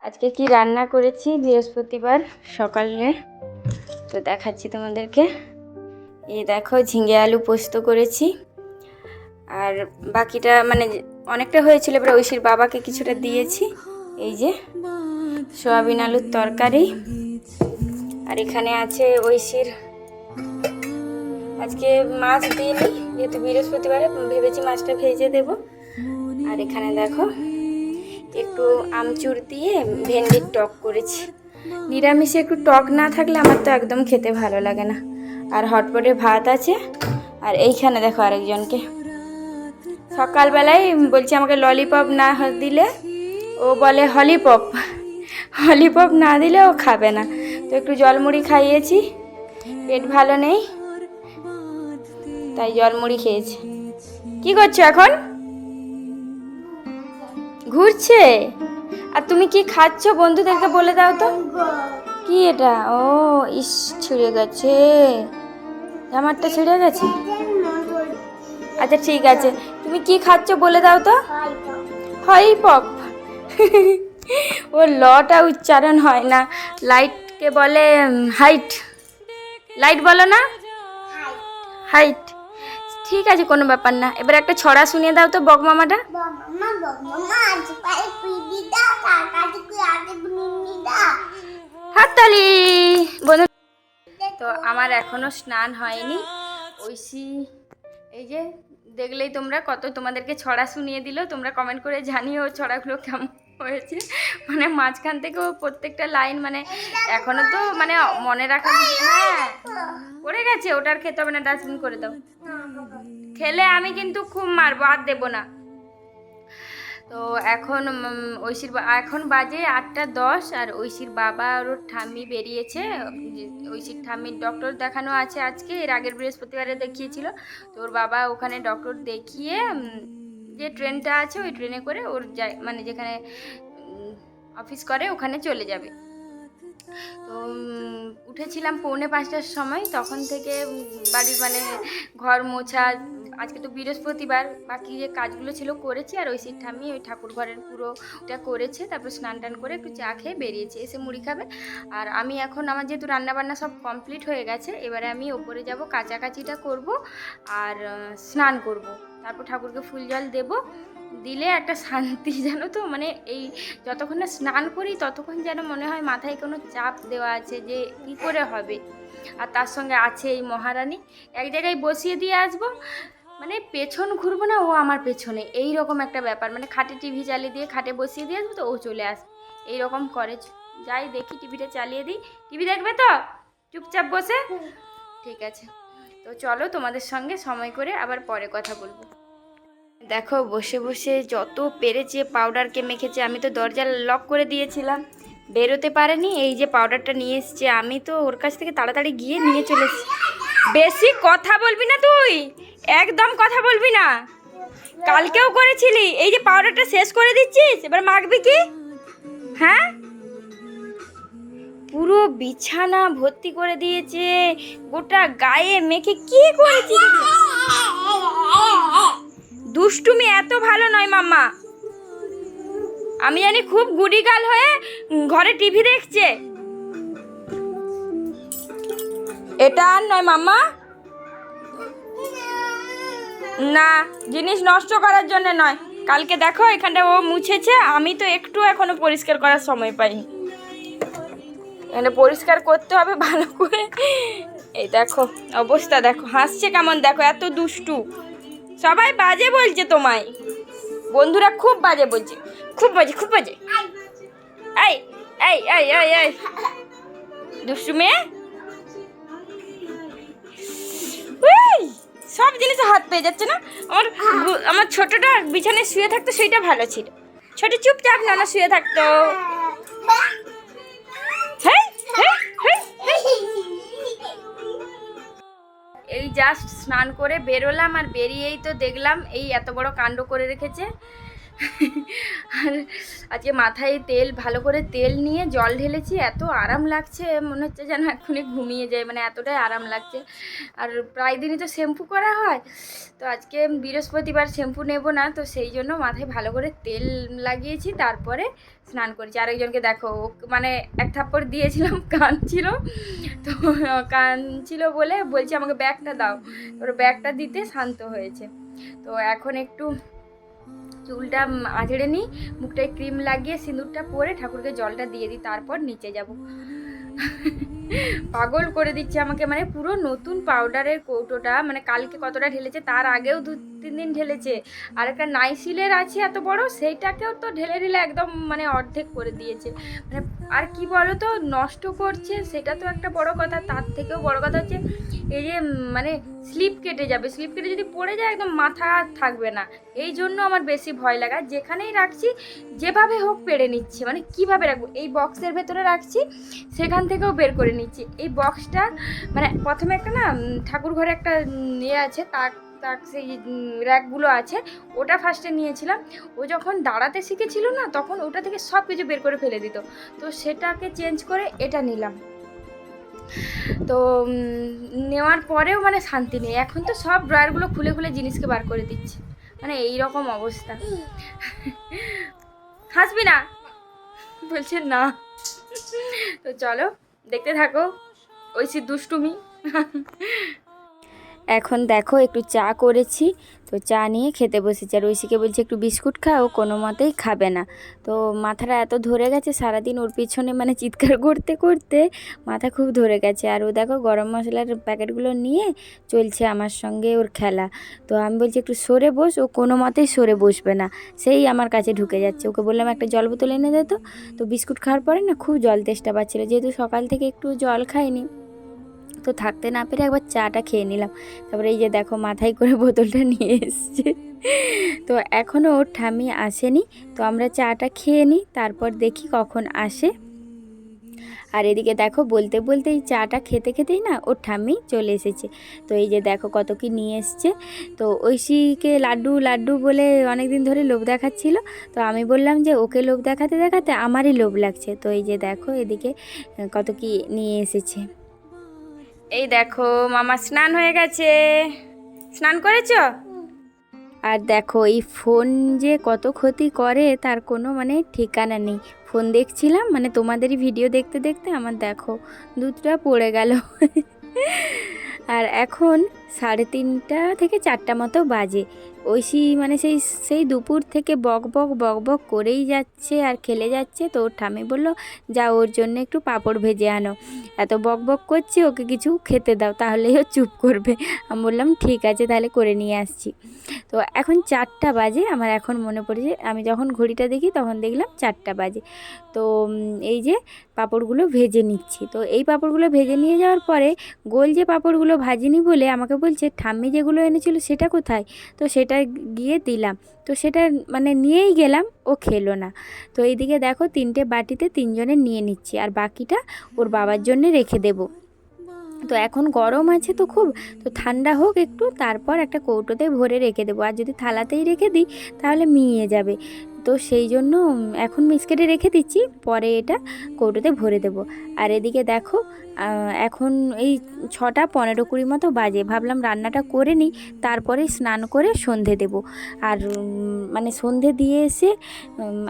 আজকে কি রান্না করেছি বৃহস্পতিবার সকালে তো দেখাচ্ছি তোমাদেরকে। এই দেখো, ঝিঙে আলু পোস্ত করেছি, আর বাকিটা মানে অনেকটা হয়েছিল, এবার ঐশীর বাবাকে কিছুটা দিয়েছি। এই যে সয়াবিন আলুর তরকারি, আর এখানে আছে ঐশীর, আজকে মাছ দিইনি যেহেতু বৃহস্পতিবারে, ভেবেছি মাছটা ভেজে দেব। আর এখানে দেখো একটু আমচুর দিয়ে ভেন্ডির টক করেছি। নিরামিষে একটু টক না থাকলে আমার তো একদম খেতে ভালো লাগে না। আর হটপটে ভাত আছে। আর এইখানে দেখো আরেকজনকে, সকালবেলায় বলছি আমাকে ললিপপ না দিলে ও বলে হলিপপ, হলিপপ না দিলে ও খাবে না। তো একটু জলমুড়ি খাইয়েছি, পেট ভালো নেই তাই জলমুড়ি খেয়েছি। কি করছো এখন? ঘুরছে? আর তুমি কি খাচ্ছ বন্ধুদেরকে বলে দাও তো। কি এটা? ও ইস, ছিঁড়ে গেছে, জামারটা ছিঁড়ে গেছে। আচ্ছা ঠিক আছে, তুমি কি খাচ্ছ বলে দাও তো। হয় পপ। ও লটা উচ্চারণ হয় না। লাইটকে বলে হাইট, লাইট বলো না, হাইট। ঠিক আছে, কোনো ব্যাপার না। এবার একটা ছড়া শুনিয়ে দাও তো বকমামাটা। হাততালি বন্ধু। তো আমার এখনো স্নান হয়নি। ঐশী এই যে দেখলেই তোমরা, কত তোমাদেরকে ছড়া শুনিয়ে দিল। তোমরা কমেন্ট করে জানিও ছড়াগুলো কেমন হয়েছে। মানে মাঝখান থেকে ও প্রত্যেকটা লাইন মানে এখনো তো মানে মনে রাখা। হ্যাঁ পড়ে গেছে, ওটার খেতে হবে না, ডাস্টবিন করে দাও। খেলে আমি কিন্তু খুব মারবো, আর দেবো না। তো এখন এখন বাজে 8:10, আর ঐশীর বাবা আর ওর ঠাম্মি বেরিয়েছে। ঐশীর ঠাম্মির ডক্টর দেখানো আছে আজকে, এর আগের বৃহস্পতিবারে দেখিয়েছিল। তো ওর বাবা ওখানে ডক্টর দেখিয়ে যে ট্রেনটা আছে ওই ট্রেনে করে ওর মানে যেখানে অফিস করে ওখানে চলে যাবে। তো উঠেছিলাম 4:45টার সময়, তখন থেকে বাড়ির মানে ঘর মোছা, আজকে তো বৃহস্পতিবার, বাকি যে কাজগুলো ছিল করেছি। আর ঐশীর ঠাম্মি ওই ঠাকুর ঘরের পুরোটা করেছে, তারপর স্নান টান করে একটু চা খেয়ে বেরিয়েছে, এসে মুড়ি খাবে। আর আমি এখন, আমার যেহেতু রান্নাবান্না সব কমপ্লিট হয়ে গেছে, এবারে আমি ওপরে যাব, কাচাকাচিটা করব আর স্নান করব, তারপর ঠাকুরকে ফুল জল দেবো। দিলে একটা শান্তি, জানো তো, মানে এই যতক্ষণ না স্নান করি ততক্ষণ যেন মনে হয় মাথায় কোনো চাপ দেওয়া আছে যে কী করে হবে। আর তার সঙ্গে আছে এই মহারানী, এক জায়গায় বসিয়ে দিয়ে আসবো, মানে পেছন ঘুরবো না, ও আমার পেছনে, এই রকম একটা ব্যাপার। মানে খাটে টিভি চালিয়ে দিয়ে খাটে বসিয়ে দিয়ে আসবো তো ও চলে আসবে, এইরকম করে। যাই দেখি, টিভিটা চালিয়ে দিই। টিভি দেখবে তো চুপচাপ বসে? ঠিক আছে, তো চলো তোমাদের সঙ্গে সময় করে আবার পরে কথা বলবো। দেখো বসে বসে যত পেরেছে পাউডারকে মেখেছে। আমি তো দরজা লক করে দিয়েছিলাম, বেরোতে পারেনি। এই যে পাউডারটা নিয়ে এসছে, আমি তো ওর কাছ থেকে তাড়াতাড়ি গিয়ে নিয়ে চলে এসেছি। বেশি কথা বলবি না তুই, একদম কথা বলবি না। কালকেও করেছিলি, এই যে পাউডারটা শেষ করে দিচ্ছিস, এবার মাখবি কি? হ্যাঁ, পুরো বিছানা ভর্তি করে দিয়েছে, গোটা গায়ে মেখে কি করেছিস? দুষ্টুমি এত ভালো নয় মাম্মা, আমি জানি খুব গুডি গার্ল হয়ে ঘরে টিভি দেখছে। এটা আর নয় মাম্মা, না, জিনিস নষ্ট করার জন্য নয়। কালকে দেখো এখানটা ও মুছেছে, আমি তো একটু এখনো পরিষ্কার করার সময় পাইনি। এখানে পরিষ্কার করতে হবে ভালো করে। এই দেখো অবস্থা, দেখো হাসছে কেমন, দেখো এত দুষ্টু। সবাই বাজে বলছে তোমায়, বন্ধুরা খুব বাজে বলছে, খুব বাজে, খুব বাজে। এই এই এই এই এই দুষ্টু মেয়ে, সব জিনিসে হাত পেয়ে যাচ্ছে না। আমার ছোটটা বিছানায় শুয়ে থাকতো, সেইটা ভালো ছিল। ছোট চুপচাপ না শুয়ে থাকতো। এই জাস্ট স্নান করে বেরোলাম, আর বেরিয়েই তো দেখলাম এই এত বড় কাণ্ড করে রেখেছে। আর আজকে মাথায় তেল ভালো করে তেল নিয়ে জল ঢেলেছি, এত আরাম লাগছে মনে হচ্ছে যেন এক্ষুনি ঘুমিয়ে যায়, মানে এতটাই আরাম লাগছে। আর প্রায় দিনই তো শ্যাম্পু করা হয়, তো আজকে বৃহস্পতিবার শ্যাম্পু নেব না, তো সেই জন্য মাথায় ভালো করে তেল লাগিয়েছি, তারপরে স্নান করেছি। আরেকজনকে দেখো, মানে এক থাপ্পড় দিয়েছিলাম, কাঁদছিল, তো কাঁদছিল বলে বলছি আমাকে ব্যাগটা দাও, ওর ব্যাগটা দিতে শান্ত হয়েছে। তো এখন একটু চুলটা আঁচড়ে নিই, মুখটায় ক্রিম লাগিয়ে সিঁদুরটা পরে ঠাকুরকে জলটা দিয়ে দিই, তারপর নিচে যাব। পাগল করে দিচ্ছে আমাকে, মানে পুরো নতুন পাউডারের কৌটোটা, মানে কালকে কতটা ঢেলেছে, তার আগেও 2-3 দিন ঢেলেছে। আর একটা নাইসিলের আছে এত বড়, সেইটাকেও তো ঢেলে ঢেলে একদম মানে অর্ধেক করে দিয়েছে। মানে আর কি বলো তো, নষ্ট করছে সেটা তো একটা বড় কথা, তার থেকেও বড় কথা হচ্ছে এই যে মানে স্লিপ কেটে যাবে, স্লিপ কেটে যদি পড়ে যায় একদম মাথা থাকবে না। এই জন্য আমার বেশি ভয় লাগা, যেখানেই রাখছি যেভাবে হোক পেড়ে নিচ্ছে, মানে কিভাবে রাখবো, এই বক্সের ভেতরে রাখছি সেখান থেকেও বের করে নিচ্ছি। এই বক্সটা মানে প্রথমে একটা না ঠাকুর ঘরে একটা ইয়ে আছে, তাক তাক সেই র্যাকগুলো আছে, ওটা ফার্স্টে নিয়েছিলাম। ও যখন দাঁড়াতে শিখেছিল না, তখন ওটা থেকে সব কিছু বের করে ফেলে দিত, তো সেটাকে চেঞ্জ করে এটা নিলাম। তো নেওয়ার পরেও মানে শান্তি নেই, এখন তো সব ড্রয়ারগুলো খুলে খুলে জিনিসকে বার করে দিচ্ছে, মানে এই রকম অবস্থা। হাসবি না বলছে না। তো চলো দেখতে থাকো ঐশীর দুষ্টুমি। এখন দেখো একটু চা করেছি, তো চা নিয়ে খেতে বসেছি। আর ঐশীকে বলছি একটু বিস্কুট খাও, কোনো মতেই খাবে না। তো মাথাটা এত ধরে গেছে সারাদিন ওর পিছনে মানে চিৎকার করতে করতে মাথা খুব ধরে গেছে। আর ও দেখো গরম মশলার প্যাকেটগুলো নিয়ে চলছে আমার সঙ্গে ওর খেলা। তো আমি বলছি একটু সরে বস, ও কোনো মতেই সরে বসবে না, সেই আমার কাছে ঢুকে যাচ্ছে। ওকে বললাম একটা জল বোতল এনে দে তো। তো বিস্কুট খাওয়ার পরে না খুব জল তেষ্টা পাচ্ছিলো, যেহেতু সকাল থেকে একটু জল খাইনি, তো থাকতে না পেরে একবার চাটা খেয়ে নিলাম। তারপরে এই যে দেখো মাথায় করে বোতলটা নিয়ে এসছে। তো এখনও ওর ঠাম্মি আসেনি, তো আমরা চাটা খেয়ে নিই, তারপর দেখি কখন আসে। আর এদিকে দেখো বলতে বলতে এই চাটা খেতে খেতেই না ওর ঠাম্মি চলে এসেছে। তো এই যে দেখো কত কি নিয়ে এসছে। তো ঐশীকে লাড্ডু লাড্ডু বলে অনেক দিন ধরে লোভ দেখাচ্ছিল, তো আমি বললাম যে ওকে লোভ দেখাতে দেখাতে আমারই লোভ লাগছে। তো এই যে দেখো এদিকে কত কি নিয়ে এসেছে। এই দেখো মামা স্নান হয়ে গেছে, স্নান করেছ? আর দেখো এই ফোন যে কত ক্ষতি করে তার কোনো মানে ঠিকানা নেই। ফোন দেখছিলাম, মানে তোমাদেরই ভিডিও দেখতে দেখতে আমার দেখো দুধটা পড়ে গেল। আর এখন 3:30 থেকে 4টা মতো বাজে। ঐশী মানে সেই সেই দুপুর থেকে বক বক বক বক করেই যাচ্ছে আর খেলে যাচ্ছে। তো ওর ঠাম্মি বললো যা ওর জন্য একটু পাঁপড় ভেজে আনো, এত বক বক করছে, ওকে কিছু খেতে দাও তাহলেই ও চুপ করবে। আমি বললাম ঠিক আছে তাহলে করে নিয়ে আসছি। তো এখন 4টা বাজে, আমার এখন মনে পড়েছে, আমি যখন ঘড়িটা দেখি তখন দেখলাম 4টা বাজে। তো এই যে পাঁপড়গুলো ভেজে নিচ্ছি। তো এই পাঁপড়গুলো ভেজে নিয়ে যাওয়ার পরে গোল যে পাঁপড়গুলো ভাজিনি বলে আমাকে বলছে ঠাম্মি যেগুলো এনেছিল সেটা কোথায়, তো সেটা গিয়ে দিলাম। তো সেটা মানে নিয়েই গেলাম, ও খেলো না। তো এইদিকে দেখো 3টে বাটিতে 3জনের নিয়ে নিচ্ছি, আর বাকিটা ওর বাবার জন্য রেখে দেবো। তো এখন গরম আছে তো খুব, তো ঠান্ডা হোক একটু, তারপর একটা কৌটোতে ভরে রেখে দেবো। আর যদি থালাতেই রেখে দিই তাহলে মিয়ে যাবে, তো সেই জন্য এখন মিক্সকেটে রেখে দিচ্ছি, পরে এটা কৌটোতে ভরে দেব। আর এদিকে দেখো এখন এই 6টা 15-20 মতো বাজে, ভাবলাম রান্নাটা করে নিই, তারপরে স্নান করে সন্ধে দেব। আর মানে সন্ধে দিয়ে এসে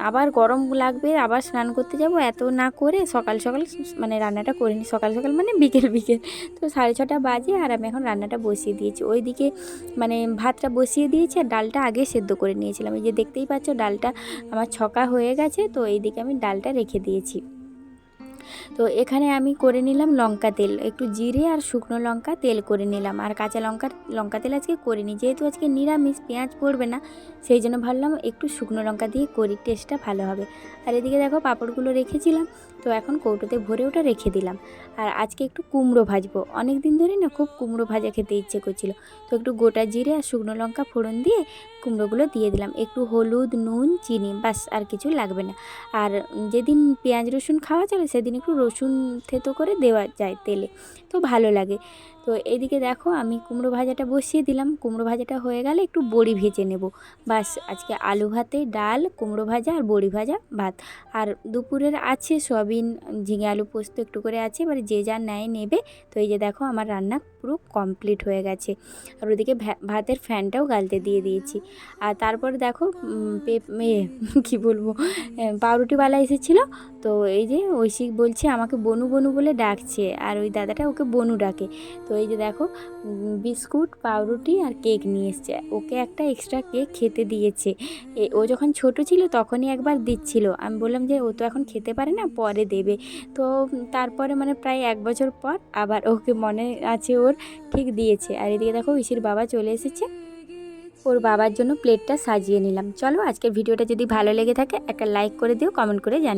আবার গরম লাগবে, আবার স্নান করতে যাব, এত না করে সকাল সকাল মানে রান্নাটা করে নিই। সকাল সকাল মানে বিকেল বিকেল। তো 6:30 বাজে আর আমি এখন রান্নাটা বসিয়ে দিয়েছি। ওইদিকে মানে ভাতটা বসিয়ে দিয়েছি আর ডালটা আগে সেদ্ধ করে নিয়েছিলাম। এই যে দেখতেই পাচ্ছ ডালটা আমার ছকা হয়ে গেছে। তো এইদিকে আমি ডালটা রেখে দিয়েছি। তো এখানে আমি করে নিলাম লঙ্কা তেল, একটু জিরে আর শুকনো লঙ্কা তেল করে নিলাম। আর কাঁচা লঙ্কা তেল আজকে করিনি, যেহেতু আজকে নিরামিষ পেঁয়াজ পড়বে না, সেই জন্য ভাবলাম একটু শুকনো লঙ্কা দিয়ে করি, টেস্টটা ভালো হবে। আর এদিকে দেখো পাঁপড়গুলো রেখেছিলাম, তো এখন কৌটোতে ভরে ওটা রেখে দিলাম। আর আজকে একটু কুমড়ো ভাজবো, অনেক দিন ধরে না খুব কুমড়ো ভাজা খেতে ইচ্ছে করছিল। তো একটু গোটা জিরে আর শুকনো লঙ্কা ফোড়ন দিয়ে কুমড়োগুলো দিয়ে দিলাম, একটু হলুদ, নুন, চিনি, বাস আর কিছু লাগবে না। আর যেদিন পেঁয়াজ রসুন খাওয়া চলে সেদিন একটু রসুন থেতো করে দেওয়া যায় তেলে, তো ভালো লাগে। তো এইদিকে দেখো আমি কুমড়ো ভাজাটা বসিয়ে দিলাম। কুমড়ো ভাজাটা হয়ে গেলে একটু বড়ি ভেজে নেব। বাস আজকে আলু ভাতে ডাল, কুমড়ো ভাজা আর বড়ি ভাজা ভাত। আর দুপুরের আছে সয়াবিন, ঝিঙে আলু পোস্ত একটু করে আছে, এবারে যে যা নেয় নেবে। তো এই যে দেখো আমার রান্না পুরো কমপ্লিট হয়ে গেছে। আর ওদিকে ভাতের ফ্যানটাও গালতে দিয়ে দিয়েছি। আর তারপরে দেখো কী বলবো, পাউরুটিওয়ালা এসেছিলো। তো এই যে ঐশী বলছে আমাকে বনু বনু বলে ডাকছে, আর ওই দাদাটা ওকে বনু ডাকে। তো এই যে দেখো বিস্কুট, পাউরুটি আর কেক নিয়ে এসছে। ওকে একটা এক্সট্রা কেক খেতে দিয়েছে। ও যখন ছোট ছিল তখনই একবার দিচ্ছিল, আমি বললাম যে ও তো এখন খেতে পারে না, পরে দেবে। তো তারপরে মানে প্রায় 1 বছর পর আবার ওকে মনে আছে ওর, ঠিক দিয়েছে। আর এদিকে দেখো ঐশীর বাবা চলে এসেছে, ওর বাবার জন্য প্লেটটা সাজিয়ে নিলাম। চলো আজকের ভিডিওটা যদি ভালো লেগে থাকে একটা লাইক করে দিও, কমেন্ট করে জানিও।